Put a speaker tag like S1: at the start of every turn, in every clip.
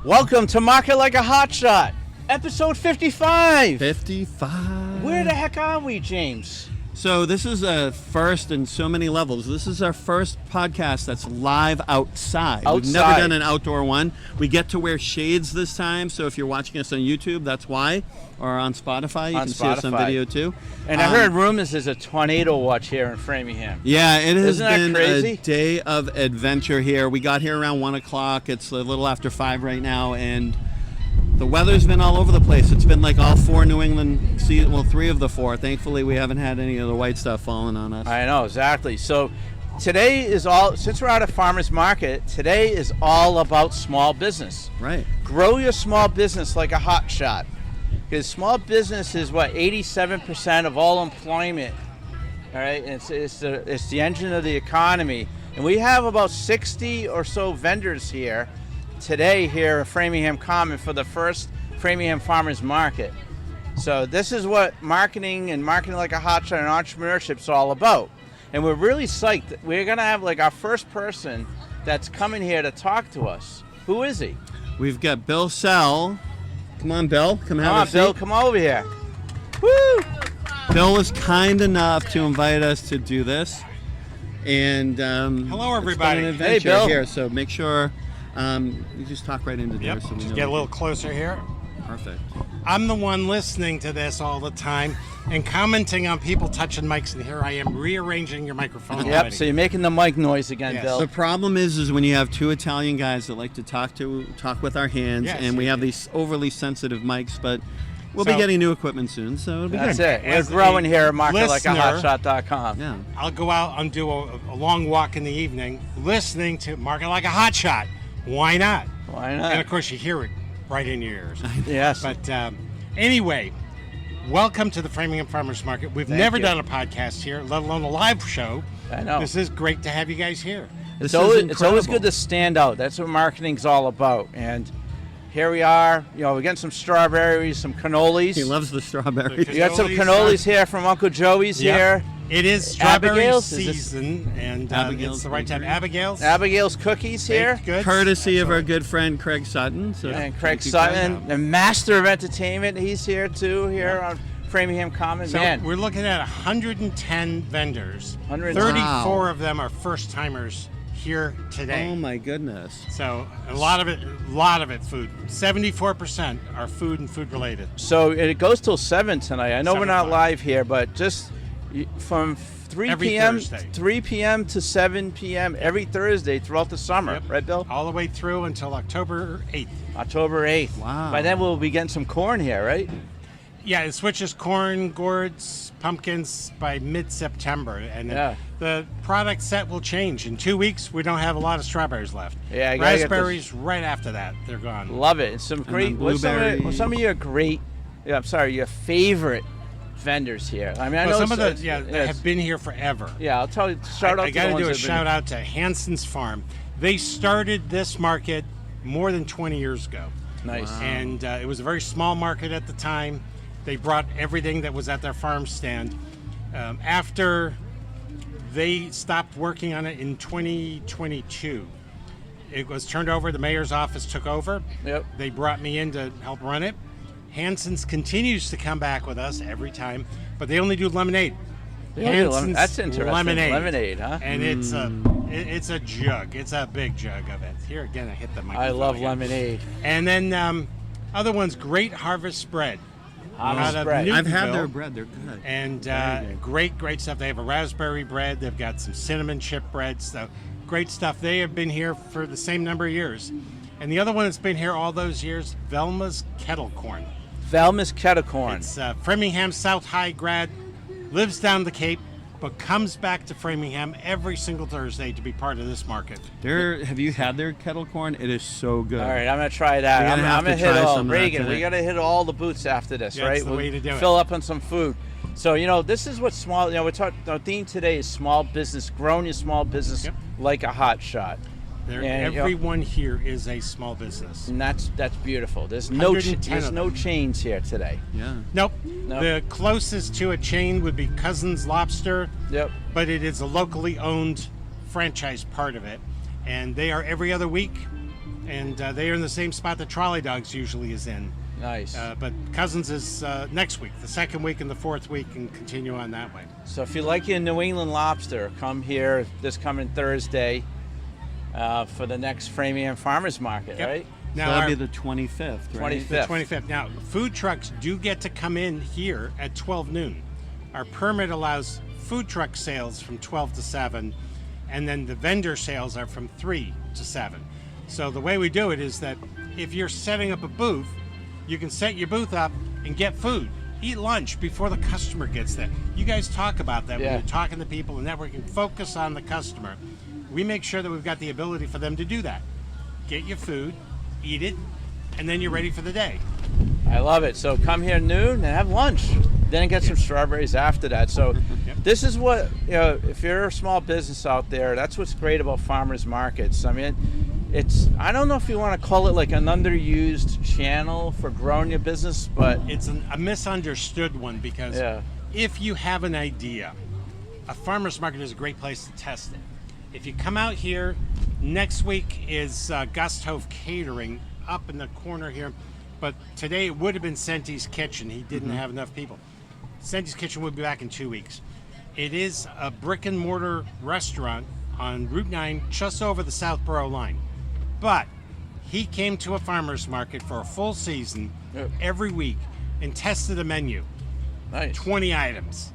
S1: Welcome to Market Like a Hotshot, episode 55.
S2: 55.
S1: Where the heck are we, James?
S2: So this is a first in so many levels. This is our first podcast that's live outside. We've never done an outdoor one. We get to wear shades this time, so if you're watching us on YouTube, that's why. Or on Spotify, you can see us on video too.
S1: And I heard rumors there's a tornado watch here in Framingham.
S2: Yeah, it has been
S1: crazy?
S2: a day of adventure here. We got here around 1 o'clock. It's a little after 5 right now, and the weather's been all over the place. It's been like all 4 New England seasons, well, 3 of the 4. Thankfully, we haven't had any of the white stuff falling on us.
S1: I know, exactly. So today is all, since we're out of Farmers Market, today is all about small business.
S2: Right.
S1: Grow your small business like a hotshot. Because small business is what, 87% of all employment. All right, and it's the engine of the economy. And we have about 60 or so vendors here today here at Framingham Common for the first Framingham Farmers Market. So this is what marketing like a hotshot and entrepreneurship is all about. And we're really psyched. We're gonna have like our first person that's coming here to talk to us. Who is he?
S2: We've got Bill Sell. Come on, Bill. Come have a seat.
S1: Bill, come over here. Woo!
S2: Bill was kind enough to invite us to do this. And
S3: hello, everybody.
S2: It's been an adventure
S1: Bill.
S2: here, so make sure you just talk right into there.
S3: Yep,
S2: So we
S3: just
S2: know
S3: get a little closer here.
S2: Perfect.
S3: I'm the one listening to this all the time and commenting on people touching mics, and here I am rearranging your microphone
S1: Yep,
S3: already.
S1: so you're making the mic noise again,
S3: Yes.
S1: Bill.
S2: The problem is when you have 2 Italian guys that like to talk with our hands,
S3: Yes.
S2: and we have these overly sensitive mics, but we'll be
S3: So-
S2: getting new equipment soon, so it'll be
S1: That's
S2: good.
S1: it. We're
S3: As
S1: growing
S3: a
S1: here at
S3: listener-
S1: marketlikeahotshot.com.
S2: Yeah.
S3: I'll go out and do a long walk in the evening listening to Market Like a Hotshot. Why not?
S1: Why
S3: And
S1: not?
S3: of course, you hear it right in your ears.
S1: Yes.
S3: But anyway, welcome to the Framingham Farmers Market. We've
S1: Thank
S3: never
S1: you.
S3: done a podcast here, let alone a live show.
S1: I know.
S3: This is great to have you guys here.
S1: It's
S2: This
S1: always,
S2: is
S1: it's always
S2: incredible.
S1: good to stand out. That's what marketing's all about. And here we are. You know, we're getting some strawberries, some cannolis.
S2: He loves the strawberries.
S3: The
S1: You got some
S3: Cannolis,
S1: cannolis here from Uncle Joey's
S3: Yep.
S1: here.
S3: It is strawberry
S1: Abigail's? Is this-
S3: season, and
S2: Abigail's
S3: it's the right time.
S2: bakery.
S3: Abigail's.
S1: Abigail's Cookies here.
S3: Baked goods.
S2: Courtesy of our
S3: Absolutely.
S2: good friend Craig Sutton. So
S1: And Craig
S2: thank you, Craig.
S1: Sutton, the master of entertainment. He's here too, here on Framingham Common.
S3: So
S1: Man,
S3: we're looking at 110 vendors.
S1: 110.
S3: 34
S2: Wow.
S3: of them are first timers here today.
S2: Oh my goodness.
S3: So a lot of it food. 74% are food and food related.
S1: so it goes till 7 tonight. I know we're
S3: 7
S1: not
S3: o'clock.
S1: live here, but just from 3
S3: Every
S1: p.m.
S3: Thursday.
S1: 3 p.m. to 7 p.m. every Thursday throughout the summer.
S3: Yep.
S1: Right, Bill?
S3: All the way through until October 8th.
S1: October 8th.
S2: Wow.
S1: By then we'll be getting some corn here, right?
S3: Yeah, it switches corn, gourds, pumpkins by mid-September, and
S1: Yeah.
S3: the product set will change. In 2 weeks, we don't have a lot of strawberries left.
S1: Yeah, I gotta get
S3: raspberries right after that, they're gone.
S1: Love it. And some great.
S2: then
S1: What's
S2: blueberry.
S1: some of your great? Yeah, I'm sorry, your favorite vendors here. I mean, I
S3: Well,
S1: know
S3: some of
S1: it's-
S3: the that
S1: it's-
S3: have been here forever.
S1: Yeah, I'll tell you. Shout out
S3: I
S1: to
S3: got
S1: the
S3: to
S1: ones
S3: do a
S1: that have
S3: shout
S1: been,
S3: out to Hanson's Farm. They started this market more than 20 years ago.
S1: Nice.
S3: And it was a very small market at the time. They brought everything that was at their farm stand. After they stopped working on it in 2022, it was turned over. The mayor's office took over.
S1: Yep.
S3: They brought me in to help run it. Hanson's continues to come back with us every time, but they only do lemonade.
S1: They only do lemon-
S3: Hanson's
S1: that's interesting. Lemonade, huh?
S3: And it's a jug. It's a big jug of it. Here again, I hit the microphone.
S1: I love
S3: again.
S1: lemonade.
S3: And then other ones, Great Harvest Bread.
S1: Harvest
S3: out of
S1: bread.
S2: I've had
S3: Newtonville.
S2: their bread. They're good.
S3: And
S2: Very good.
S3: great stuff. They have a raspberry bread. They've got some cinnamon chip bread. So great stuff. They have been here for the same number of years. And the other one that's been here all those years, Velma's Kettle Corn.
S1: Velma's Kettle Corn.
S3: It's Framingham South High grad, lives down the Cape, but comes back to Framingham every single Thursday to be part of this market.
S2: Have you had their kettle corn? It is so good.
S1: All right, I'm gonna try that.
S2: We're
S1: I'm
S2: gonna have
S1: gonna
S2: to
S1: hit
S2: try
S1: all
S2: some of that
S1: Reagan. We
S2: today.
S1: gotta hit all the booths after this,
S3: Yeah,
S1: right?
S3: it's the way to do it.
S1: Fill up on some food. So this is what small. We're talking. Our theme today is small business. Growing your small business
S3: Yep.
S1: like a hot shot. And,
S3: Everyone here is a small business.
S1: And that's beautiful. There's
S3: 110 of
S1: no
S3: them.
S1: chains here today.
S2: Yeah.
S3: Nope.
S1: Nope.
S3: The closest to a chain would be Cousins Lobster,
S1: Yep.
S3: but it is a locally owned franchise part of it. And they are every other week. and they are in the same spot that Trolley Dogs usually is in.
S1: Nice.
S3: But Cousins is next week, the second week and the fourth week, and continue on that way.
S1: So if you like your New England lobster, come here this coming Thursday for the next Framingham Farmers Market,
S3: Yep.
S1: right?
S2: So that'll be the 25th, right?
S1: 25th.
S3: The 25th. Now, food trucks do get to come in here at 12 noon. Our permit allows food truck sales from 12 to 7, and then the vendor sales are from 3 to 7. So the way we do it is that if you're setting up a booth, you can set your booth up and get food. Eat lunch before the customer gets there. You guys talk about that when you're talking to people and networking. Focus on the customer. We make sure that we've got the ability for them to do that. Get your food, eat it, and then you're ready for the day.
S1: I love it. So come here noon and have lunch. Then get some strawberries after that. So this is what, if you're a small business out there, that's what's great about farmers markets. I mean, I don't know if you want to call it like an underused channel for growing your business, but
S3: it's a misunderstood one, because if you have an idea, a farmer's market is a great place to test it. If you come out here, next week is Gusto Catering up in the corner here, but today it would have been Senti's Kitchen. He didn't have enough people. Senti's Kitchen will be back in 2 weeks. It is a brick and mortar restaurant on Route 9, just over the Southborough line. But he came to a farmer's market for a full season every week and tested a menu.
S1: nice.
S3: 20 items,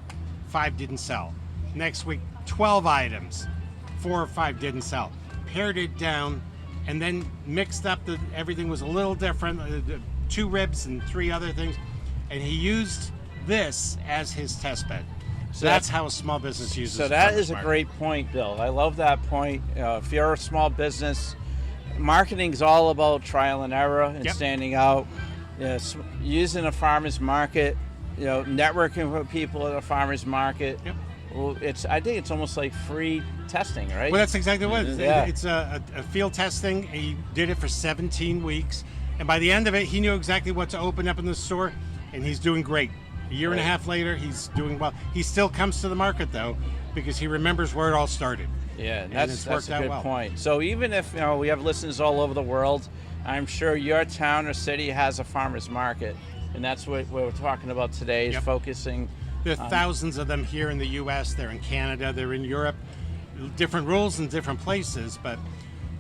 S3: 5 didn't sell. Next week, 12 items, 4 or 5 didn't sell. Pared it down and then mixed up, everything was a little different, 2 ribs and 3 other things. And he used this as his test bed. So that's how a small business uses it.
S1: So that is a great point, Bill. I love that point. If you're a small business, marketing is all about trial and error and standing out. Using a farmer's market, networking with people at a farmer's market. Well, I think it's almost like free testing, right?
S3: Well, that's exactly what it is. It's a field testing. He did it for 17 weeks. And by the end of it, he knew exactly what to open up in the store, and he's doing great. A year and a half later, he's doing well. He still comes to the market, though, because he remembers where it all started.
S1: Yeah, that's a good point. So even if we have listeners all over the world, I'm sure your town or city has a farmer's market, and that's what we're talking about today, is focusing.
S3: There are thousands of them here in the U.S., they're in Canada, they're in Europe. Different rules in different places, but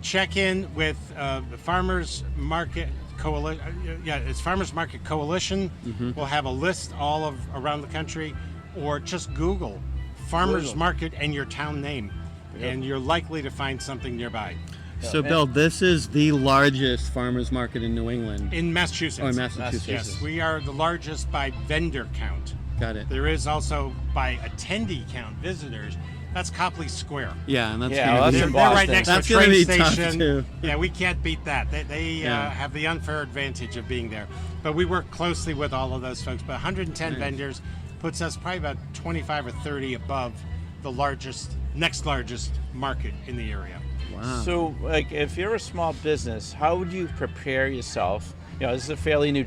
S3: check in with the Farmers Market Coalition. It's Farmers Market Coalition. We'll have a list all around the country, or just Google Farmers Market and your town name, and you're likely to find something nearby.
S2: So, Bill, this is the largest farmers market in New England.
S3: In Massachusetts.
S2: Oh, in Massachusetts.
S3: Yes, we are the largest by vendor count.
S2: Got it.
S3: There is also by attendee count, visitors. That's Copley Square.
S2: Yeah, and that's
S3: They're right next to a train station.
S2: Too.
S3: Yeah, we can't beat that. They have the unfair advantage of being there. But we work closely with all of those folks. But 110 vendors puts us probably about 25 or 30 above the next largest market in the area.
S2: Wow.
S1: So, like, if you're a small business, how would you prepare yourself? This is a fairly new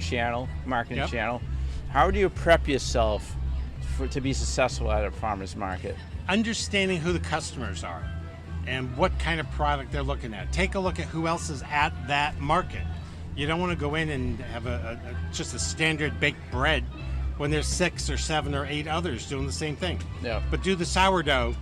S1: marketing channel. How do you prep yourself to be successful at a farmer's market?
S3: Understanding who the customers are and what kind of product they're looking at. Take a look at who else is at that market. You don't want to go in and have just a standard baked bread when there's 6 or 7 or 8 others doing the same thing.
S1: Yeah.
S3: But do the sourdough,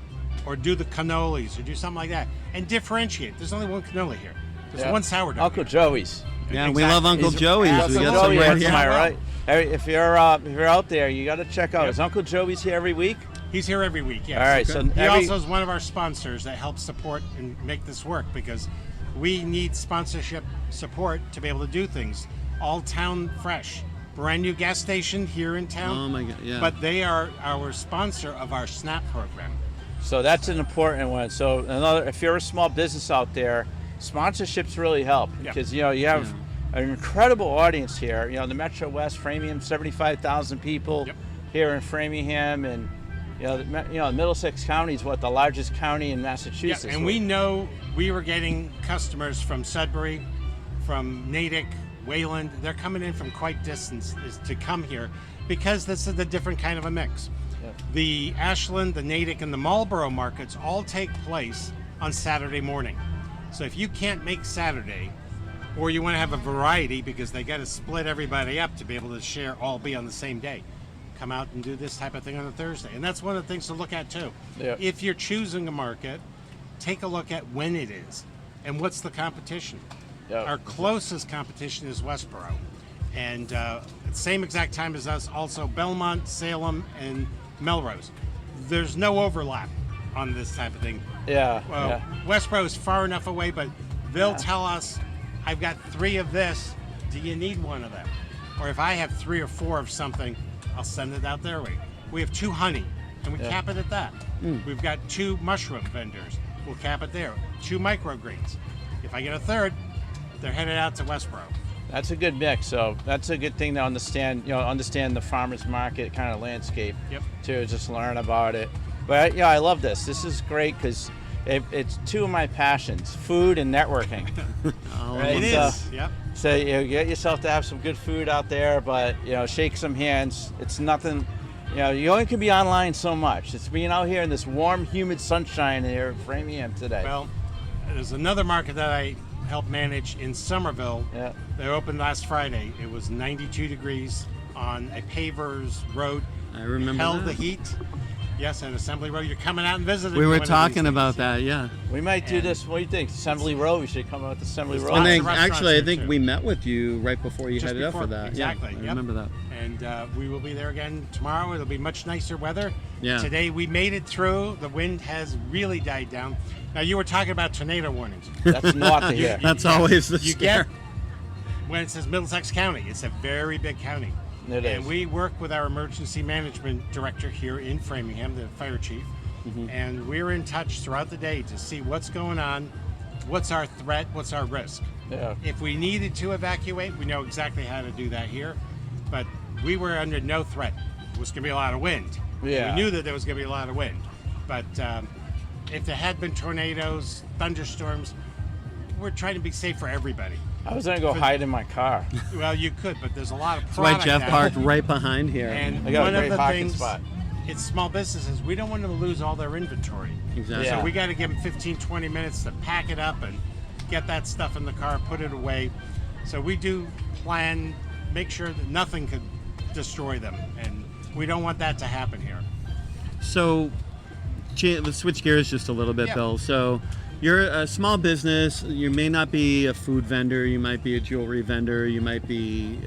S3: or do the cannolis, or do something like that, and differdifferentiate. There's only one cannoli here. There's one sourdough.
S1: Uncle
S3: here.
S1: Joey's.
S2: Yeah, we love Uncle Joey's.
S1: Uncle
S2: We got
S1: Joey,
S2: some right here.
S1: am I right? If you're out there, you got to check out. Is Uncle Joey's here every week?
S3: He's here every week. Yes.
S1: All right. So
S3: he also is one of our sponsors that helps support and make this work, because we need sponsorship support to be able to do things. All Town Fresh, brand new gas station here in town.
S2: Oh my God! Yeah.
S3: But they are our sponsor of our SNAP program.
S1: So that's an important one. So if you're a small business out there, sponsorships really help, because you have an incredible audience here. The Metro West, Framingham, 75,000 people here in Framingham, and Middlesex County is the largest county in Massachusetts.
S3: And we know we were getting customers from Sudbury, from Natick, Wayland. They're coming in from quite distance to come here, because this is a different kind of a mix. The Ashland, the Natick, and the Marlborough markets all take place on Saturday morning. So if you can't make Saturday, or you want to have a variety because they got to split everybody up to be able to all be on the same day. Come out and do this type of thing on a Thursday. And that's one of the things to look at too.
S1: Yep.
S3: If you're choosing a market, take a look at when it is and what's the competition.
S1: Yep.
S3: Our closest competition is Westboro. And same exact time as us, also Belmont, Salem, and Melrose. There's no overlap on this type of thing.
S1: Yeah.
S3: Westboro is far enough away, but they'll tell us, I've got 3 of this, do you need one of them? Or if I have 3 or 4 of something, I'll send it out their way. We have 2 honey, and we cap it at that. We've got 2 mushroom vendors, we'll cap it there. 2 microgreens. If I get a 3rd, they're headed out to Westboro.
S1: That's a good mix. So that's a good thing to understand. Understand the farmers market kind of landscape.
S3: Yep.
S1: To just learn about it. But I love this. This is great because it's 2 of my passions: food and networking.
S3: Right? It is. Yep.
S1: So get yourself to have some good food out there, but shake some hands. It's nothing. You only can be online so much. It's being out here in this warm, humid sunshine here in Framingham today.
S3: Well, there's another market that I helped manage in Somerville.
S1: Yeah.
S3: They opened last Friday. It was 92 degrees on a pavers road.
S2: I remember
S3: Held
S2: that.
S3: the heat. Yes, an Assembly Road. You're coming out and visiting.
S2: We were
S3: one of
S2: talking
S3: these
S2: about
S3: days.
S2: that, yeah.
S1: We might do this. What do you think? Assembly Row. We should come out to Assembly Row.
S3: Lots
S2: And
S3: of
S2: then,
S3: restaurants
S2: actually, I
S3: here,
S2: think
S3: too.
S2: we met with you right before you
S3: Just
S2: headed
S3: before,
S2: up for that.
S3: exactly,
S2: Yeah, I
S3: yep.
S2: remember that.
S3: And we will be there again tomorrow. It'll be much nicer weather.
S2: Yeah.
S3: Today we made it through. The wind has really died down. Now you were talking about tornado warnings.
S1: That's north of here.
S2: That's always the
S3: You
S2: scare.
S3: get when it says Middlesex County. It's a very big county.
S1: It
S3: And
S1: is.
S3: we work with our emergency management director here in Framingham, the fire chief, and we're in touch throughout the day to see what's going on, what's our threat, what's our risk.
S1: Yeah.
S3: If we needed to evacuate, we know exactly how to do that here, but we were under no threat. It was going to be a lot of wind.
S1: Yeah.
S3: We knew that there was going to be a lot of wind, but if there had been tornadoes, thunderstorms, we're trying to be safe for everybody.
S1: I was gonna go hide in my car.
S3: Well, you could, but there's a lot of
S2: That's why
S3: product
S2: Jeff
S3: out
S2: parked
S3: there.
S2: right behind here.
S3: And
S1: I got a
S3: one of
S1: great
S3: the
S1: parking
S3: things,
S1: spot.
S3: it's small businesses, we don't want them to lose all their inventory.
S2: Exactly.
S1: Yeah.
S3: So we got to give them 15, 20 minutes to pack it up and get that stuff in the car, put it away. So we do plan, make sure that nothing could destroy them. And we don't want that to happen here.
S2: So, let's switch gears just a little bit,
S3: Yeah.
S2: Bill. So, you're a small business. You may not be a food vendor. You might be a jewelry vendor. You might be.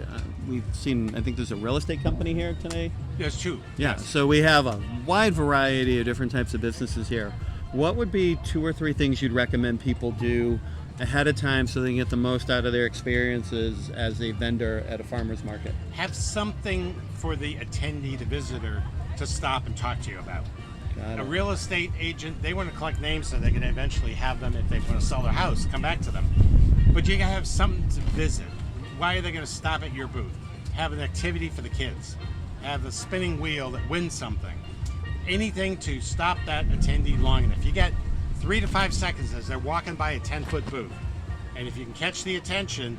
S2: We've seen. I think there's a real estate company here today.
S3: There's 2.
S2: Yeah.
S3: Yes.
S2: So we have a wide variety of different types of businesses here. What would be 2 or 3 things you'd recommend people do ahead of time so they can get the most out of their experiences as a vendor at a farmer's market?
S3: Have something for the attendee, the visitor, to stop and talk to you about.
S2: Got
S3: A
S2: it.
S3: real estate agent, they want to collect names so they can eventually have them if they want to sell their house, come back to them. But you gotta have something to visit. Why are they going to stop at your booth? Have an activity for the kids. Have a spinning wheel that wins something. Anything to stop that attendee long enough. You get 3 to 5 seconds as they're walking by a 10-foot booth. And if you can catch the attention,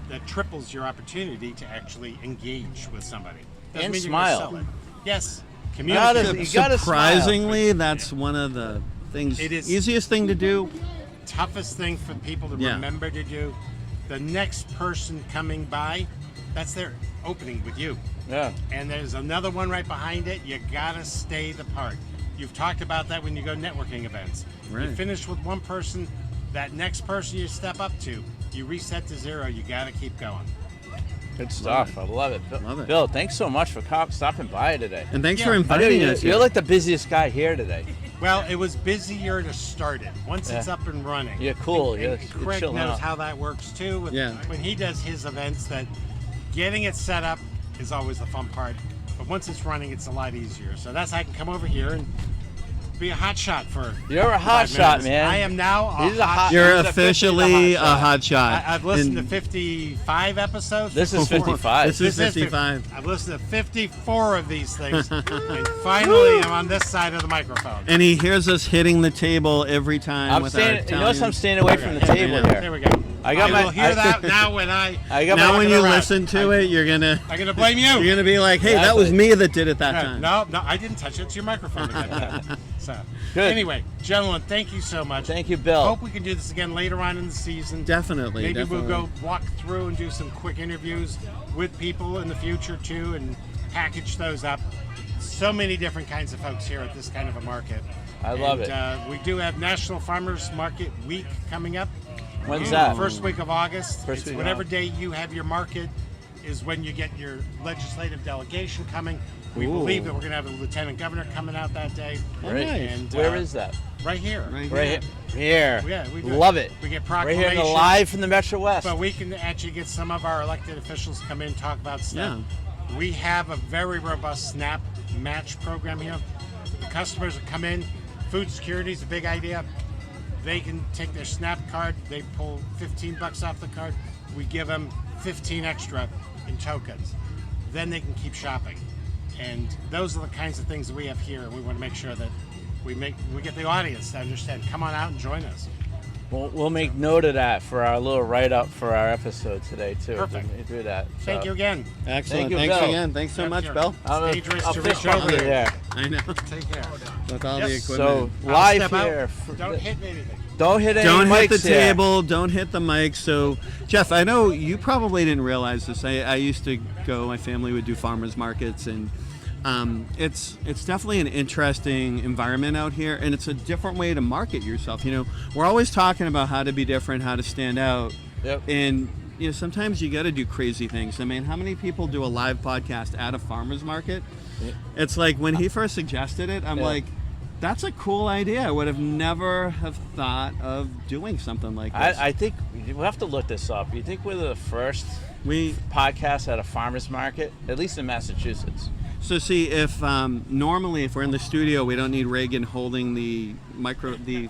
S3: that triples your opportunity to actually engage with somebody. Doesn't
S1: And
S3: mean you're gonna
S1: smile.
S3: sell it. Yes.
S1: gotta-
S3: Communicate.
S1: you gotta
S2: Surprisingly, that's one of the things.
S3: It is-
S2: easiest thing to do.
S3: Toughest thing for people to
S2: Yeah.
S3: remember to do. The next person coming by, that's their opening with you.
S1: Yeah.
S3: And there's another one right behind it. You gotta stay the part. You've talked about that when you go to networking events.
S2: Right.
S3: You finish with one person, that next person you step up to, you reset to 0. You gotta keep going.
S1: Good stuff. I love it.
S2: Love it.
S1: Bill, thanks so much for stopping by today.
S2: And thanks
S3: Yeah.
S2: for
S1: I know
S2: inviting us.
S1: you're
S2: here.
S1: like the busiest guy here today.
S3: Well, it was busier to start it. Once it's
S1: Yeah.
S3: up and running.
S1: Yeah, cool.
S3: And,
S1: Yeah,
S3: and
S1: you're
S3: Craig
S1: chilling
S3: knows
S1: out.
S3: how that works too.
S2: Yeah.
S3: When he does his events, that getting it set up is always the fun part. But once it's running, it's a lot easier. So that's how I can come over here and be a hotshot for.
S1: You're a
S3: 5
S1: hotshot,
S3: minutes.
S1: man.
S3: I am now a
S1: He's a
S3: hot.
S2: You're
S1: He's
S2: officially a hot
S1: hotshot.
S2: shot.
S3: I've listened to
S2: And
S3: 55 episodes.
S1: This is
S3: 54.
S1: 55.
S2: This is
S3: This
S2: 55.
S3: I've listened to 54 of these things, and finally I'm on this side of the microphone.
S2: And he hears us hitting the table every time
S1: I'm
S2: with
S1: standing.
S2: our
S1: You notice I'm
S2: Italian-
S1: standing away from the
S2: Yeah,
S1: table
S2: yeah.
S3: There
S1: here.
S3: we go.
S1: I got
S3: will hear that now when
S2: when you listen to it, you're gonna
S3: blame you.
S2: You're gonna be like, hey, that was me that did it that time.
S3: No, I didn't touch it. It's your microphone. So,
S1: Good.
S3: Anyway, gentlemen, thank you so much.
S1: Thank you, Bill.
S3: Hope we can do this again later on in the season.
S2: Definitely.
S3: Maybe
S2: definitely.
S3: we'll go walk through and do some quick interviews with people in the future too, and package those up. So many different kinds of folks here at this kind of a market.
S1: I love it.
S3: We do have National Farmers Market Week coming up.
S1: When's that?
S3: First week of August.
S1: First week of
S3: whatever
S1: August.
S3: day you have your market is when you get your legislative delegation coming. We
S2: Ooh.
S3: believe that we're going to have a lieutenant governor coming out that day.
S1: Great.
S2: Nice.
S3: And
S1: Where is that?
S3: Right here.
S1: Right here.
S3: Yeah, we do.
S1: Love it.
S3: We get
S1: Right
S3: proclamation.
S1: here, live from the Metro West.
S3: But we can actually get some of our elected officials come in and talk about stuff. We have a very robust SNAP match program here. The customers that come in, food security is a big idea. They can take their SNAP card, they pull $15 off the card, we give them 15 extra in tokens. Then they can keep shopping. And those are the kinds of things that we have here, and we want to make sure that we get the audience to understand. Come on out and join us.
S1: We'll make note of that for our little write-up for our episode today, too.
S3: Perfect.
S1: We do that.
S3: Thank you again.
S2: Excellent.
S1: Thank you,
S2: Thanks
S1: Bill.
S2: again. Thanks so
S3: Yep,
S2: much,
S3: sure.
S2: Bill.
S1: I'm
S3: Dangerous
S1: a
S3: to
S1: fish
S3: reach over
S1: hungry
S3: there.
S2: I know.
S3: Take care.
S2: With all the
S3: Yes.
S1: So,
S2: equipment.
S3: I'll
S1: live
S3: step out.
S1: here.
S3: Don't hit anything.
S1: Don't hit any
S2: Don't hit
S1: mics
S2: the
S1: here.
S2: table. Don't hit the mic. So, Jeff, I know you probably didn't realize this. I used to go. My family would do farmers markets, and it's definitely an interesting environment out here, and it's a different way to market yourself. You know, we're always talking about how to be different, how to stand out,
S1: Yep.
S2: and you know sometimes you got to do crazy things. I mean, how many people do a live podcast at a farmers market?
S1: Yeah.
S2: It's like when he first suggested it, I'm
S1: Yeah.
S2: like, that's a cool idea. I would have never have thought of doing something like this.
S1: I think we'll have to look this up. You think we're the first
S2: we
S1: podcast at a farmer's market, at least in Massachusetts?
S2: So see, if normally if we're in the studio, we don't need Reagan holding the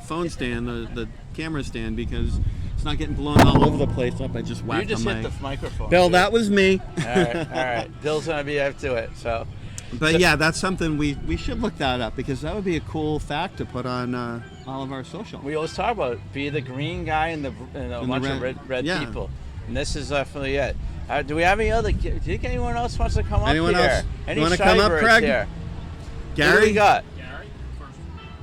S2: phone stand, the camera stand, because it's not getting blown all over the place. Up, I just whacked
S1: You just
S2: the
S1: hit
S2: mic.
S1: the microphone.
S2: Bill,
S1: too.
S2: that was me.
S1: All right. Bill's gonna be up to it. So,
S2: But yeah, that's something we should look that up, because that would be a cool fact to put on all of our social.
S1: we always talk about be the green guy and a bunch of red
S2: yeah.
S1: people, and this is definitely it. Do we have any other? Do you think anyone else wants to come
S2: Anyone
S1: up here?
S2: else?
S1: Any
S2: You wanna
S1: shy
S2: come up,
S1: birds
S2: Craig?
S1: here? Who do
S2: Gary,
S1: we got?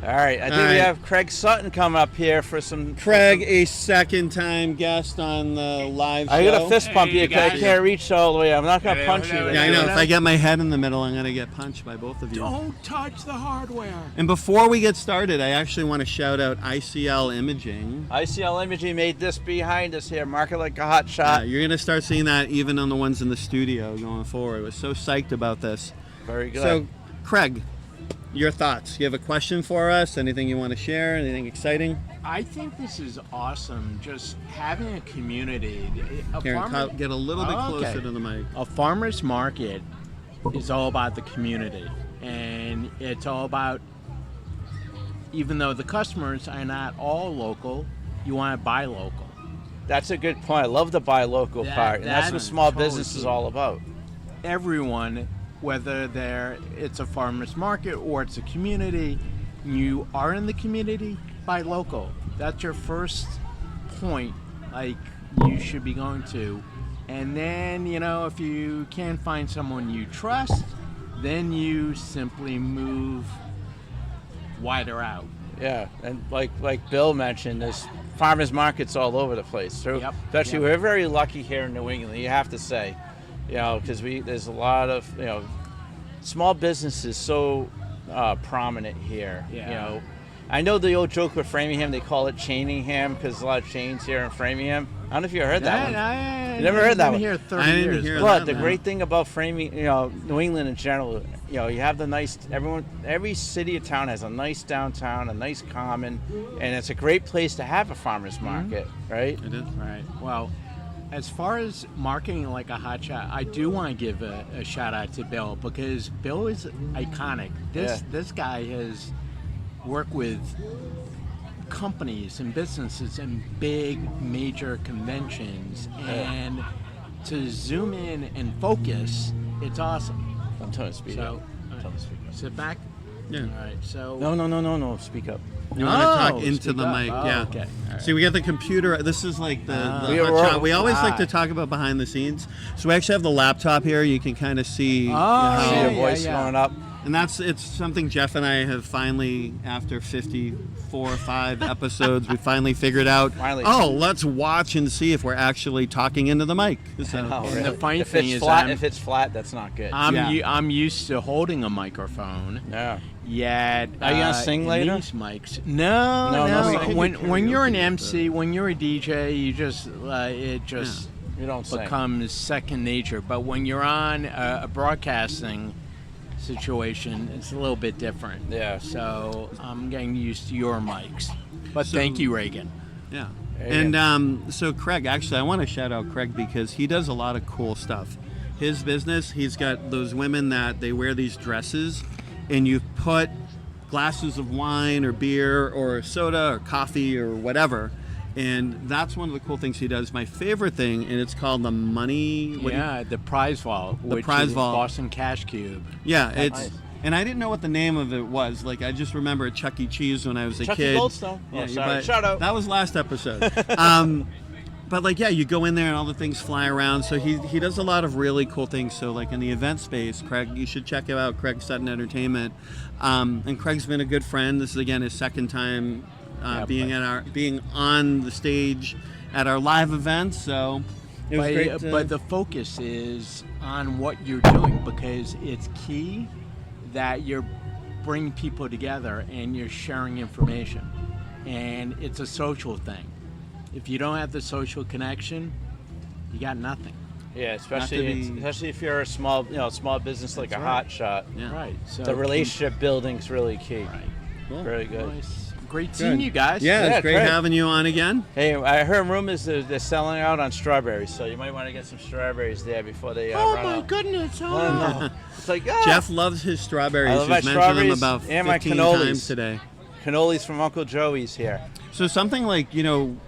S1: All right, I think
S2: All
S1: we
S2: right.
S1: have Craig Sutton come up here for some.
S2: Craig, a second-time guest on the live show.
S1: I got a fist pump
S4: Hey,
S1: here because I
S4: guys.
S1: can't reach all the way. I'm not gonna
S4: Hello,
S1: punch
S4: hello,
S1: you.
S2: Yeah, I know.
S4: hello.
S2: If I get my head in the middle, I'm gonna get punched by both of you.
S4: Don't touch the hardware.
S2: And before we get started, I actually want to shout out ICL Imaging.
S1: ICL Imaging made this behind us here. Mark it like a hot shot.
S2: You're gonna start seeing that even on the ones in the studio going forward. I was so psyched about this.
S1: Very good.
S2: So, Craig, your thoughts? You have a question for us? Anything you want to share? Anything exciting?
S4: I think this is awesome. Just having a community.
S2: Here, get a little bit
S4: Oh, okay.
S2: closer to the mic.
S4: A farmer's market is all about the community, and it's all about, even though the customers are not all local, you want to buy local.
S1: That's a good point. I love the buy local part, and that's
S4: that
S1: what small
S4: totally
S1: business is
S4: true.
S1: all about.
S4: Everyone, whether it's a farmer's market or it's a community, you are in the community, buy local. That's your first point, like you should be going to. And then, if you can't find someone you trust, then you simply move wider out.
S1: Yeah, and like Bill mentioned, there's farmers markets all over the place. So
S4: Yep,
S1: actually,
S4: yep.
S1: we're very lucky here in New England. You have to say, because there's a lot of small businesses so prominent here.
S4: Yeah.
S1: I know the old joke with Framingham, they call it Chainingham because there's a lot of chains here in Framingham. I don't know if you heard that one.
S4: I
S1: You never heard that
S4: been
S1: one?
S4: here 30
S2: I didn't
S4: years.
S2: hear
S1: But
S2: that,
S1: the
S2: man.
S1: great thing about New England in general, you have the nice. Every city or town has a nice downtown, a nice common, and it's a great place to have a farmers market, right?
S2: It is.
S4: Right. Well, as far as marketing like a hotshot, I do want to give a shout out to Bill, because Bill is iconic. This guy has worked with companies and businesses and big major conventions, and to zoom in and focus, it's awesome.
S1: I'm telling you, speed
S4: So
S1: up. I'm telling you, speed up.
S4: sit back,
S2: Yeah.
S4: All right. So
S1: No. Speak up.
S2: You want to talk into
S4: speak
S2: the
S4: up.
S2: mic,
S4: Oh,
S2: yeah.
S4: okay. All right.
S2: See, we got the computer. This is like the
S1: We're
S2: Hotshot. We always like to
S1: live.
S2: talk about behind the scenes. So we actually have the laptop here. You can kind of see
S1: See
S4: yeah,
S1: your voice
S4: yeah.
S1: going up.
S2: and it's something Jeff and I have finally, after 54 or 5 episodes, we finally figured out.
S1: Finally.
S2: Oh, let's watch and see if we're actually talking into the mic. So,
S1: Oh,
S4: And
S1: really?
S4: the funny
S1: if
S4: thing
S1: it's
S4: is
S1: flat,
S4: I'm-
S1: if it's flat, that's not good.
S4: I'm used to holding a microphone.
S1: Yeah.
S4: Yet,
S1: Are you gonna sing
S4: in
S1: later?
S4: These mics. No.
S1: No, no,
S4: When you're an MC, when you're a DJ, you just it just
S1: You don't sing.
S4: becomes second nature. But when you're on a broadcasting situation, it's a little bit different.
S1: Yeah.
S4: So I'm getting used to your mics. But thank you, Reagan.
S2: yeah.
S1: There you
S2: And so Craig, actually, I want to shout out Craig because he does a lot of cool stuff. His business, he's got those women that they wear these dresses, and you put glasses of wine or beer or soda or coffee or whatever. And that's one of the cool things he does. My favorite thing, and it's called the money.
S4: The prize vault, which
S2: prize
S4: is
S2: vault.
S4: Boston Cash Cube.
S2: Yeah, it's.
S1: nice.
S2: And I didn't know what the name of it was. Like, I just remember Chuck E. Cheese when I was a
S1: Chuck E.
S2: kid.
S1: Goldstone. Oh,
S2: Yeah,
S1: sorry.
S2: but
S1: Shout out.
S2: That was last episode. But like, yeah, you go in there and all the things fly around. So he does a lot of really cool things. So like in the event space, Craig, you should check it out. Craig Sutton Entertainment, and Craig's been a good friend. This is again his second time being on the stage at our live events. So it was great.
S4: But the focus is on what you're doing because it's key that you're bringing people together and you're sharing information, and it's a social thing. If you don't have the social connection, you got nothing.
S1: Yeah,
S2: Have to
S1: especially if you're a small business like
S4: That's
S1: a
S4: right.
S1: Hotshot.
S2: Yeah.
S4: Right. So
S1: The relationship building's really key.
S4: Right.
S2: Cool.
S1: Very good.
S4: Nice. Great seeing you guys.
S2: Yeah,
S1: Yeah,
S2: it's great
S1: Craig.
S2: having you on again.
S1: Hey, I heard rumors they're selling out on strawberries, so you might want to get some strawberries there before they
S4: Oh
S1: run
S4: my
S1: out.
S4: goodness!
S1: Oh,
S4: Oh.
S1: no. It's like
S2: Jeff loves his strawberries.
S1: I love my
S2: He's mentioned them
S1: strawberries
S2: about
S1: and my
S2: 15
S1: cannolis.
S2: times today.
S1: Cannolis from Uncle Joey's here.
S2: So something like,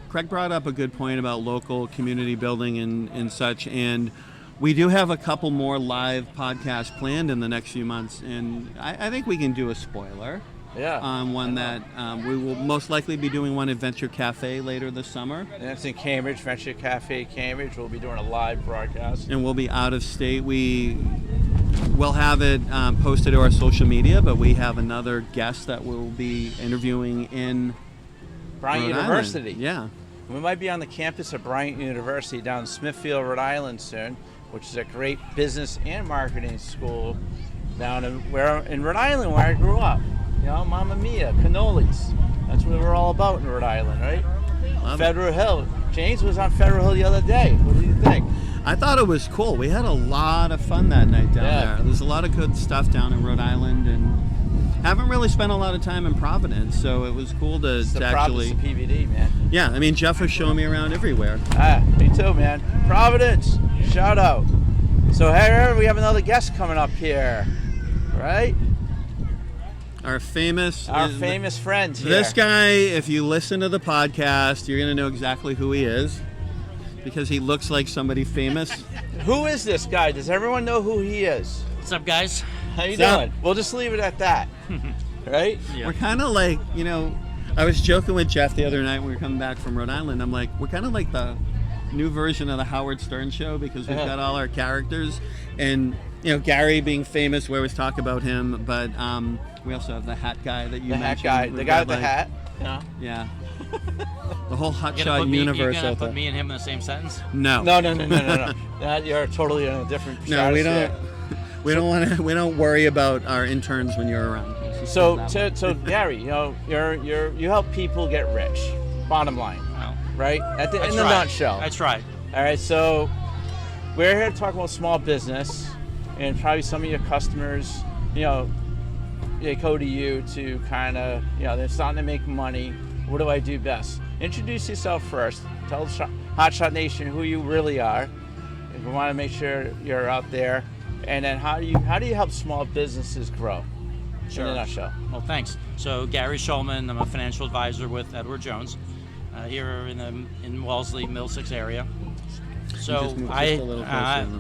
S2: Craig brought up a good point about local community building and such, and we do have a couple more live podcasts planned in the next few months, and I think we can do a spoiler
S1: Yeah.
S2: on one that we will most likely be doing one at Venture Cafe later this summer,
S1: And that's in Cambridge, Venture Cafe, Cambridge. We'll be doing a live broadcast.
S2: and we'll be out of state. We will have it posted to our social media, but we have another guest that we'll be interviewing in
S1: Bryant
S2: Rhode Island.
S1: University.
S2: Yeah.
S1: We might be on the campus of Bryant University down in Smithfield, Rhode Island soon, which is a great business and marketing school down in Rhode Island where I grew up. Mamma Mia, cannolis. That's what we're all about in Rhode Island, right?
S2: Love it.
S1: Federal Hill. James was on Federal Hill the other day. What do you think?
S2: I thought it was cool. We had a lot of fun that night down
S1: Yeah.
S2: there. There's a lot of good stuff down in Rhode Island, and haven't really spent a lot of time in Providence, so it was cool to,
S1: It's the
S2: to
S1: Providence
S2: actually.
S1: of PVD, man.
S2: Yeah, I mean, Jeff was showing me around everywhere.
S1: Me too, man. Providence. Shout out. So here we have another guest coming up here, right?
S2: Our famous
S1: friend here.
S2: This guy, if you listen to the podcast, you're going to know exactly who he is because he looks like somebody famous.
S1: Who is this guy? Does everyone know who he is?
S5: What's up, guys?
S1: How you
S2: Sup?
S1: doing? We'll just leave it at that. Right?
S2: We're kind of like, I was joking with Jeff the other night when we were coming back from Rhode Island. I'm like, we're kind of like the new version of the Howard Stern show because we've got all our characters. And, Gary being famous, we always talk about him. But we also have the hat guy that you
S1: The
S2: mentioned.
S1: hat guy.
S2: We've
S1: The guy with
S2: got,
S1: the
S2: like,
S1: hat. Yeah.
S2: Yeah. The whole
S5: You're
S2: Hotshot universe
S5: You're gonna
S2: out
S5: put
S2: there.
S5: me and him in the same sentence?
S2: No.
S1: No. That you're totally in a different
S2: No, we don't.
S1: stratosphere.
S2: We don't want to. We don't worry about our interns when you're around. Let's just
S1: So,
S2: put it that way.
S1: Gary, you help people get rich. Bottom line,
S5: Well,
S1: right? In the
S5: tried.
S1: nutshell.
S5: I tried.
S1: All right. So, we're here to talk about small business, and probably some of your customers, they go to you to kind of, they're starting to make money. What do I do best? Introduce yourself first. Tell Hotshot Nation who you really are. If you want to make sure you're out there, and then how do you help small businesses grow?
S5: Sure.
S1: In a nutshell.
S5: Well, thanks. So, Gary Shilman, I'm a financial advisor with Edward Jones here in Wellesley, Middlesex area. So
S2: just move just a little closer to the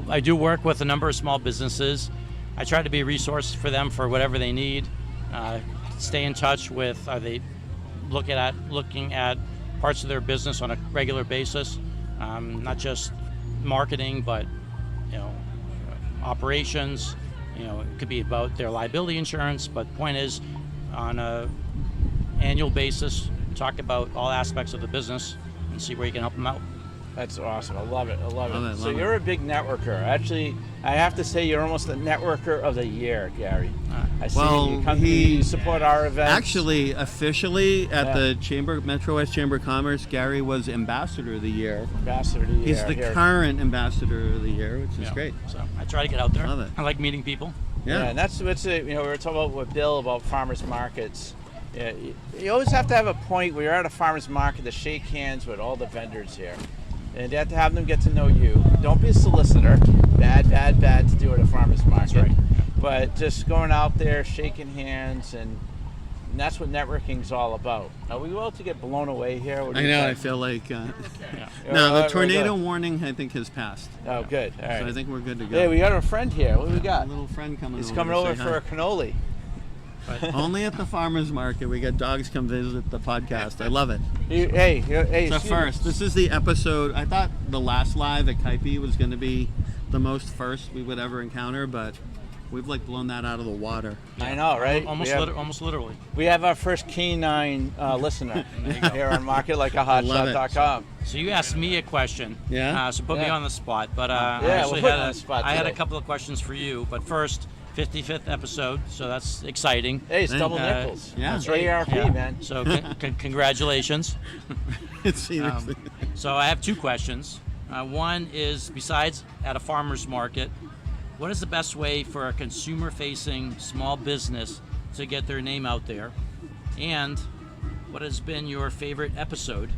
S2: mic.
S5: I do work with a number of small businesses. I try to be a resource for them for whatever they need. Stay in touch with, are they looking at parts of their business on a regular basis, not just marketing, but operations. It could be about their liability insurance, but the point is, on a annual basis, talk about all aspects of the business and see where you can help them out.
S1: That's awesome. I love it. I love it. So
S2: love
S1: you're a big networker. Actually, I have to say you're almost the networker of the year, Gary. I see you come you support our events.
S2: Actually, officially at the Metro West Chamber of Commerce, Gary was Ambassador of the Year.
S1: Ambassador of the Year.
S2: He's the current Ambassador of the Year, which is great.
S5: So I try to get out there.
S2: Love it.
S5: I like meeting people.
S2: Yeah,
S1: and that's what's we were talking about with Bill about farmers markets. Yeah, you always have to have a point where you're at a farmers market to shake hands with all the vendors here. And you have to have them get to know you. Don't be a solicitor. Bad to do at a farmer's market.
S5: That's right.
S1: But just going out there, shaking hands, and that's what networking's all about. Are we about to get blown away here? What do
S2: I
S1: you
S2: know.
S1: think?
S2: I feel like
S5: Yeah.
S2: no, the
S1: We're
S2: tornado
S1: good.
S2: warning I think has passed.
S1: Oh, good. All right.
S2: So I think we're good to go.
S1: Hey, we got a friend here. What do we
S2: A
S1: got?
S2: little friend coming
S1: He's
S2: over.
S1: coming
S2: to
S1: over
S2: say
S1: for
S2: hi.
S1: a cannoli.
S2: Only at the farmers market. We got dogs come visit the podcast. I love it.
S1: Hey,
S2: So
S1: excuse me.
S2: first, this is the episode. I thought the last live at Kaipi was going to be the most first we would ever encounter, but we've like blown that out of the water.
S1: I know, right?
S5: Almost literally.
S1: We have our first canine listener here on marketlikeahotshot.com.
S5: So you asked me a question.
S2: Yeah?
S5: So put me
S1: Yeah.
S5: on the spot. But I
S1: we'll
S5: actually
S1: put you
S5: had
S1: on the spot
S5: I had a
S1: today.
S5: couple of questions for you. But first, 55th episode, so that's exciting.
S1: Hey, it's double
S5: Uh,
S1: nickels.
S2: yeah.
S1: It's ARP,
S5: Yeah.
S1: man.
S5: So congratulations.
S2: It's seriously.
S5: So I have two questions. One is, besides at a farmer's market, what is the best way for a consumer-facing small business to get their name out there? And what has been your favorite episode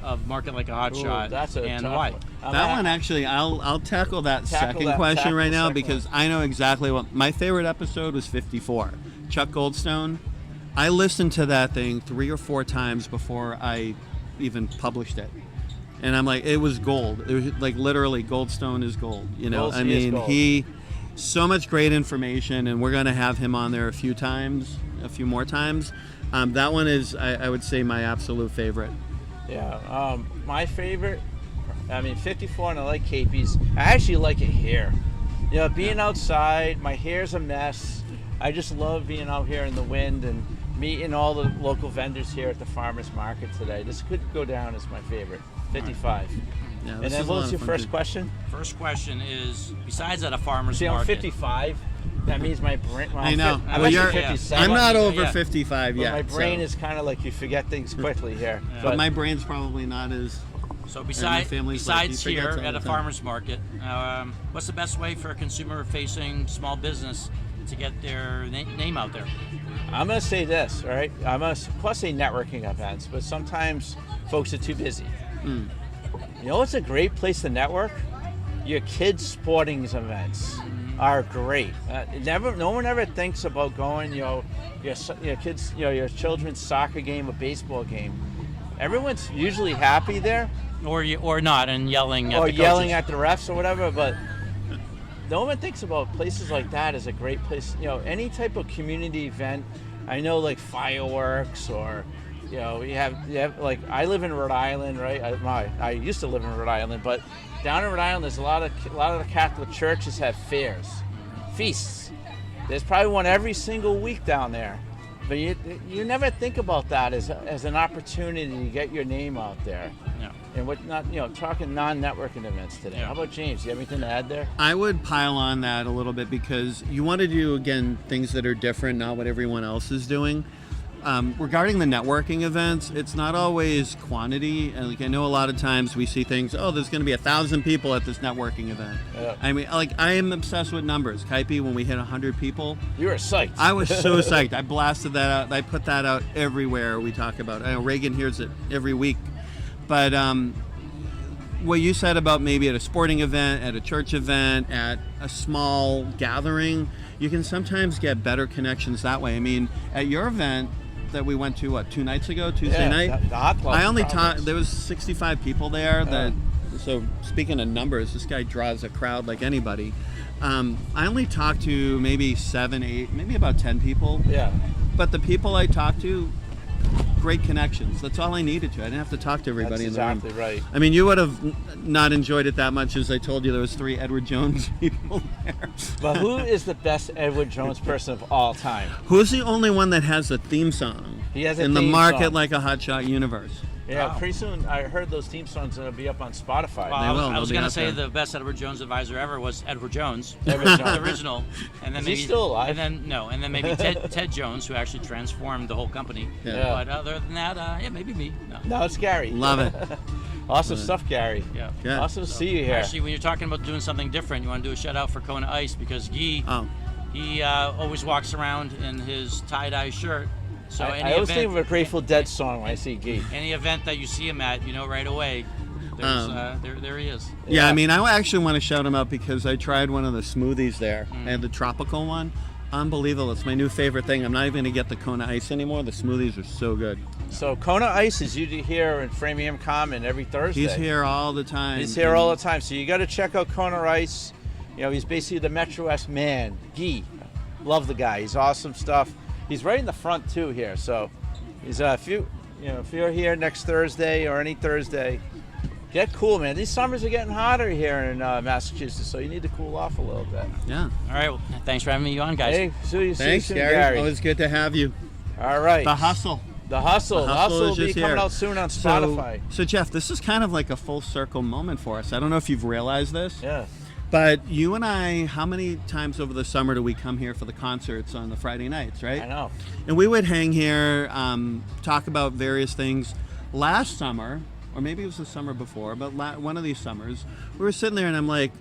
S5: of Market Like a Hotshot,
S1: Ooh, that's a
S5: and
S1: tough
S5: why?
S1: one.
S2: That one actually, I'll tackle that second question
S1: tackle
S2: right
S1: the
S2: now
S1: second
S2: because
S1: one.
S2: I know exactly what my favorite episode was. 54, Chuck Goldstone. I listened to that thing 3 or 4 times before I even published it, and I'm like, it was gold. It was like literally Goldstone is gold.
S1: Gold,
S2: I
S1: he is
S2: mean,
S1: gold.
S2: so much great information, and we're gonna have him on there a few more times. That one is, I would say, my absolute favorite.
S1: Yeah, my favorite, 54, and I like Capey's. I actually like it here. Being outside, my hair's a mess. I just love being out here in the wind and meeting all the local vendors here at the farmers market today. This could go down as my favorite, 55.
S2: Yeah,
S1: And
S2: this
S1: then
S2: is a
S1: what
S2: lot
S1: was
S2: of
S1: your
S2: fun,
S1: first
S2: too.
S1: question?
S5: First question is, besides at a farmer's
S1: See, I'm
S5: market,
S1: 55. That means my brain. Well,
S2: I know.
S1: I'm
S2: Well,
S1: actually
S2: you're-
S1: 57.
S2: I'm not over
S5: Yeah.
S2: 55
S1: But
S2: yet.
S1: my brain
S2: so-
S1: is kind of like you forget things quickly here.
S2: But my brain's probably not as.
S5: So
S2: my
S5: besides
S2: family's like,
S5: besides
S2: he forgets
S5: here
S2: all
S5: at
S2: the
S5: a
S2: time.
S5: farmer's market, what's the best way for a consumer-facing small business to get their name out there?
S1: I'm going to say this, all right? I'm going to plus say networking events, but sometimes folks are too busy. You know what's a great place to network? Your kids' sporting events are great. No one ever thinks about going, your kids, your children's soccer game or baseball game. Everyone's usually happy there,
S5: Or not, and yelling at
S1: or
S5: the
S1: yelling
S5: coaches.
S1: at the refs or whatever. But no one thinks about places like that as a great place. Any type of community event. I know, like fireworks, or you have like, I live in Rhode Island, right? I used to live in Rhode Island, but down in Rhode Island, there's a lot of the Catholic churches have fairs, feasts. There's probably one every single week down there. But you never think about that as an opportunity to get your name out there.
S5: Yeah.
S1: And what not talking non-networking events today.
S5: Yeah.
S1: How about James? Do you have anything to add there?
S2: I would pile on that a little bit because you want to do, again, things that are different, not what everyone else is doing. Regarding the networking events, it's not always quantity. And like, I know a lot of times we see things, there's going to be 1,000 people at this networking event.
S1: Yeah.
S2: I mean, like, I am obsessed with numbers. Kaipi, when we hit 100 people,
S1: You were psyched.
S2: I was so psyched. I blasted that out. I put that out everywhere we talk about. I know Reagan hears it every week. But what you said about maybe at a sporting event, at a church event, at a small gathering, you can sometimes get better connections that way. I mean, at your event that we went to, 2 nights ago, Tuesday night?
S1: The hot club
S2: I only
S1: conference.
S2: taught, there was 65 people there. So speaking of numbers, this guy draws a crowd like anybody. I only talked to maybe 7, 8, maybe about 10 people.
S1: Yeah.
S2: but the people I talked to, great connections. That's all I needed to. I didn't have to talk to everybody
S1: That's
S2: in the room.
S1: exactly right.
S2: I mean, you would have not enjoyed it that much, as I told you there was 3 Edward Jones people there.
S1: But who is the best Edward Jones person of all time?
S2: Who's the only one that has a theme song?
S1: He has a
S2: in the
S1: theme
S2: Market
S1: song.
S2: Like a Hotshot universe.
S1: Yeah,
S5: Wow.
S1: pretty soon I heard those theme songs will be up on Spotify.
S5: Well, I was
S2: They'll be
S5: going to
S2: out
S5: say
S2: there.
S5: the best Edward Jones advisor ever was Edward Jones,
S1: Edward
S5: the
S1: Jones.
S5: original, and then
S1: Is he
S5: maybe
S1: still alive?
S5: and then maybe Ted Jones, who actually transformed the whole company.
S2: Yeah.
S5: But other than that, yeah, maybe me. No.
S1: No, it's Gary.
S2: Love it.
S1: Awesome stuff, Gary.
S5: Yeah.
S2: Yeah.
S1: Awesome to see you here.
S5: Actually, when you're talking about doing something different, you want to do a shout out for Kona Ice because Guy,
S2: Oh,
S5: he always walks around in his tie-dye shirt. So
S1: I always think of a Grateful Dead song when I see Gee.
S5: any event that you see him at, you know right away. There's, there he is.
S2: yeah. I mean, I actually want to shout him out because I tried one of the smoothies there. I had the tropical one. Unbelievable. It's my new favorite thing. I'm not even going to get the Kona Ice anymore. The smoothies are so good.
S1: So Kona Ice is usually here in Framingham Common every Thursday.
S2: He's here all the time.
S1: He's here all the time. So you got to check out Kona Ice. You know, he's basically the Metro West man. Gee, love the guy. He's awesome stuff. He's right in the front too here. So he's if you're here next Thursday or any Thursday, get cool, man. These summers are getting hotter here in Massachusetts, so you need to cool off a little bit.
S2: Yeah.
S5: All right, well, thanks for having me on, guys.
S1: Hey, see you
S2: Thanks,
S1: soon,
S2: Gary. Always good to have you.
S1: All right.
S2: The hustle.
S1: The hustle. The hustle will
S2: is
S1: be
S2: just
S1: coming
S2: here.
S1: out soon on Spotify.
S2: So Jeff, this is kind of like a full circle moment for us. I don't know if you've realized this,
S1: Yeah.
S2: but you and I, how many times over the summer do we come here for the concerts on the Friday nights, right?
S1: I know.
S2: And we would hang here, talk about various things. Last summer, or maybe it was the summer before, but one of these summers, we were sitting there and I'm like,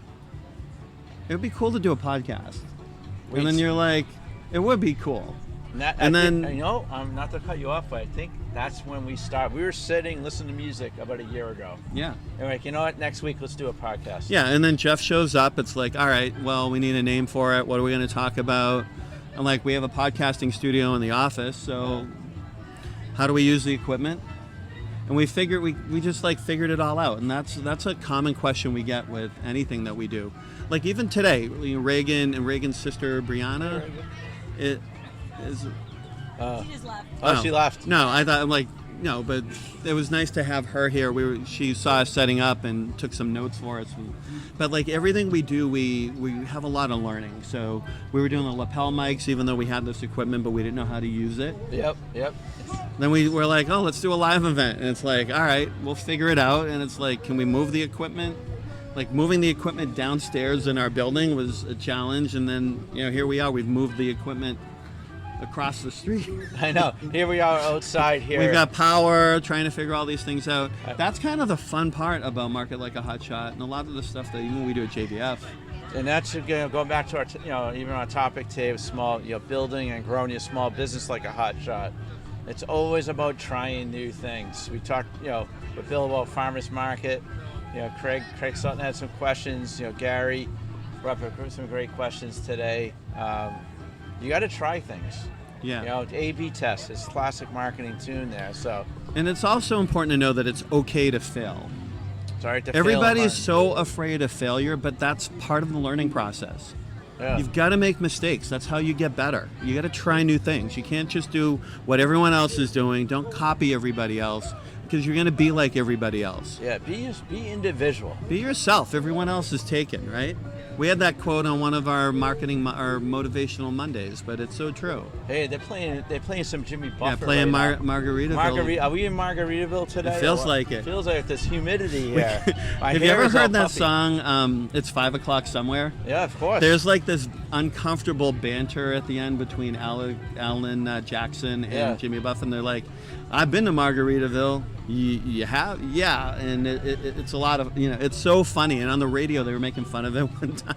S2: it would be cool to do a podcast. And then you're like, it would be cool.
S1: And then, you know, not to cut you off, but I think that's when we started. We were sitting, listening to music about a year ago.
S2: Yeah.
S1: And we're like, you know what? Next week, let's do a podcast.
S2: Yeah, and then Jeff shows up. It's like, all right, well, we need a name for it. What are we going to talk about? And like, we have a podcasting studio in the office, so how do we use the equipment? And we figured we just like figured it all out, and that's a common question we get with anything that we do. Like even today, you know, Reagan and Reagan's sister Brianna, it is.
S6: She just left.
S1: Oh, she left.
S2: No, I thought I'm like no, but it was nice to have her here. She saw us setting up and took some notes for us. But like everything we do, we have a lot of learning. So we were doing the lapel mics, even though we had this equipment, but we didn't know how to use it.
S1: Yep.
S2: Then we were like, oh, let's do a live event. And it's like, all right, we'll figure it out. And it's like, can we move the equipment? Like moving the equipment downstairs in our building was a challenge. And then, you know, here we are. We've moved the equipment across the street.
S1: I know. Here we are outside here.
S2: We've got power, trying to figure all these things out. That's kind of the fun part about Market Like a Hotshot, and a lot of the stuff that even we do at JBF.
S1: And that's going back to our, even our topic today of small, building and growing your small business like a hot shot. It's always about trying new things. We talked, with Bill about Farmers Market. Craig Sutton had some questions. Gary brought up some great questions today. You got to try things.
S2: Yeah.
S1: A/B test. It's classic marketing tune there. So.
S2: And it's also important to know that it's okay to fail.
S1: Sorry to
S2: Everybody
S1: fail
S2: is so afraid of failure, but that's part of the learning process.
S1: Yeah.
S2: You've got to make mistakes. That's how you get better. You got to try new things. You can't just do what everyone else is doing. Don't copy everybody else, because you're going to be like everybody else.
S1: Yeah, be individual.
S2: Be yourself. Everyone else is taken, right? We had that quote on one of our our motivational Mondays, but it's so true.
S1: Hey, they're playing some Jimmy Buffett.
S2: Yeah, playing
S1: right now.
S2: Margaritaville.
S1: Are we in Margaritaville today?
S2: It feels like it.
S1: Feels like this humidity here.
S2: Have you ever heard that song, It's 5 O'Clock Somewhere?
S1: Yeah, of course.
S2: There's like this uncomfortable banter at the end between Alan Jackson and Jimmy Buffett, and they're like, I've been to Margaritaville. You have? Yeah. And it's a lot of, it's so funny. And on the radio, they were making fun of it one time.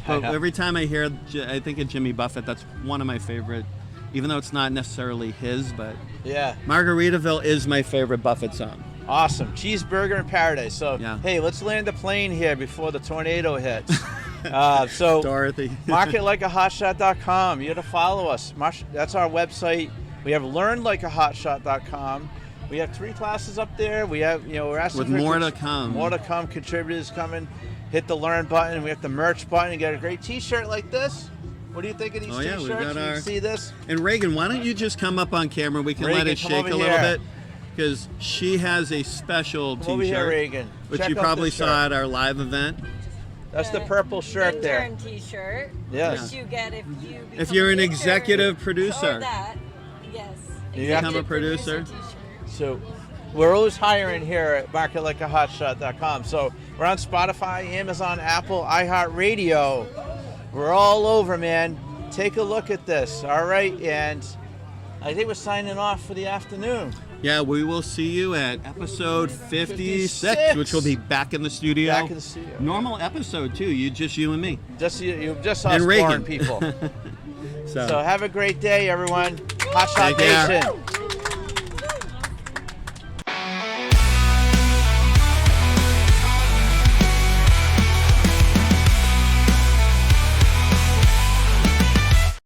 S2: But every time I think of Jimmy Buffett, that's one of my favorite, even though it's not necessarily his, but
S1: yeah,
S2: Margaritaville is my favorite Buffett song.
S1: Awesome. Cheeseburger in paradise. So, hey, let's land the plane here before the tornado hits. So,
S2: Dorothy.
S1: marketlikeahotshot.com. You got to follow us. That's our website. We have learnlikeahotshot.com. We have 3 classes up there. We have, we're asking
S2: with
S1: for
S2: more to come.
S1: More to come. Contributors coming. Hit the learn button. We have the merch button. You get a great T-shirt like this. What do you think of these
S2: Oh, yeah,
S1: t-shirts?
S2: we've got
S1: You
S2: our-
S1: see this?
S2: And Reagan, why don't you just come up on camera? We can
S1: Reagan,
S2: let it
S1: come
S2: shake
S1: over
S2: a little
S1: here.
S2: bit. Because she has a special
S1: Come over here,
S2: t-shirt,
S1: Reagan.
S2: which
S1: Check
S2: you
S1: out
S2: probably
S1: this
S2: saw
S1: shirt.
S2: at our live event.
S1: That's the purple shirt there.
S6: Intern T-shirt.
S1: Yes.
S6: Which you get if you
S2: If
S6: become
S2: you're an
S6: intern
S2: executive
S6: or
S2: producer.
S6: that. Yes.
S1: You have to
S2: become a producer.
S6: T-shirt.
S1: So we're always hiring here at marketlikeahotshot.com. So we're on Spotify, Amazon, Apple, iHeartRadio. We're all over, man. Take a look at this, all right? And I think we're signing off for the afternoon.
S2: Yeah, we will see you at episode 56,
S1: 56.
S2: which will be back in the studio.
S1: Back in the studio.
S2: Normal episode, too. You and me.
S1: Just us
S2: And
S1: boring
S2: Reagan.
S1: people.
S2: So,
S1: So have a great day, everyone. Hotshot
S2: Take care.
S1: Nation.